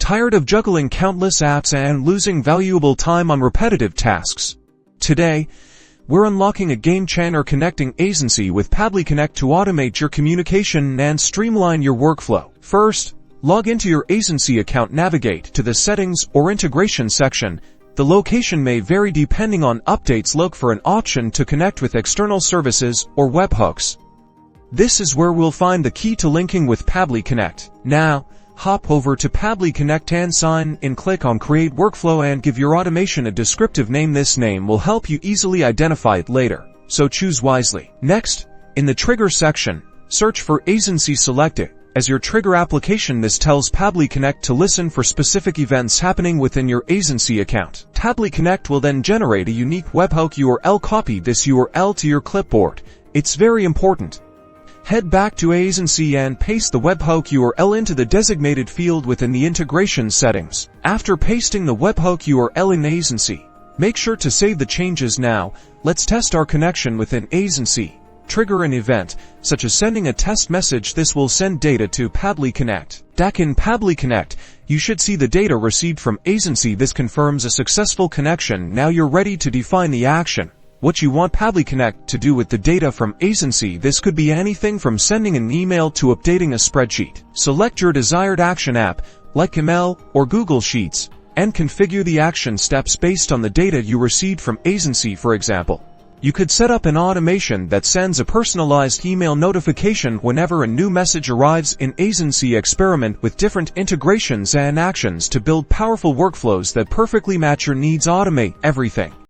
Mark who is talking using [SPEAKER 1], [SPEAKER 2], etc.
[SPEAKER 1] Tired of juggling countless apps and losing valuable time on repetitive tasks? Today, we're unlocking a game-changer connecting Aisensy with Pabbly Connect to automate your communication and streamline your workflow. First, log into your Aisensy account. Navigate to the Settings or Integration section. The location may vary depending on updates. Look for an option to connect with external services or webhooks. This is where we'll find the key to linking with Pabbly Connect. Now, hop over to Pabbly Connect and sign in. Click on Create Workflow and give your automation a descriptive name. This name will help you easily identify it later, so choose wisely. Next, in the Trigger section, search for Aisensy. Select it as your trigger application. This tells Pabbly Connect to listen for specific events happening within your Aisensy account. Pabbly Connect will then generate a unique webhook URL. Copy this URL to your clipboard. It's very important. Head back to Aisensy and paste the webhook URL into the designated field within the integration settings. After pasting the webhook URL in Aisensy, make sure to save the changes. Now, let's test our connection within Aisensy. Trigger an event, such as sending a test message. This will send data to Pabbly Connect. In Pabbly Connect, you should see the data received from Aisensy. This confirms a successful connection. Now you're ready to define the action. What you want Pabbly Connect to do with the data from Aisensy. This could be anything from sending an email to updating a spreadsheet. Select your desired action app, like email or Google Sheets, and configure the action steps based on the data you received from Aisensy. For example, you could set up an automation that sends a personalized email notification whenever a new message arrives in Aisensy. Experiment with different integrations and actions to build powerful workflows that perfectly match your needs. Automate everything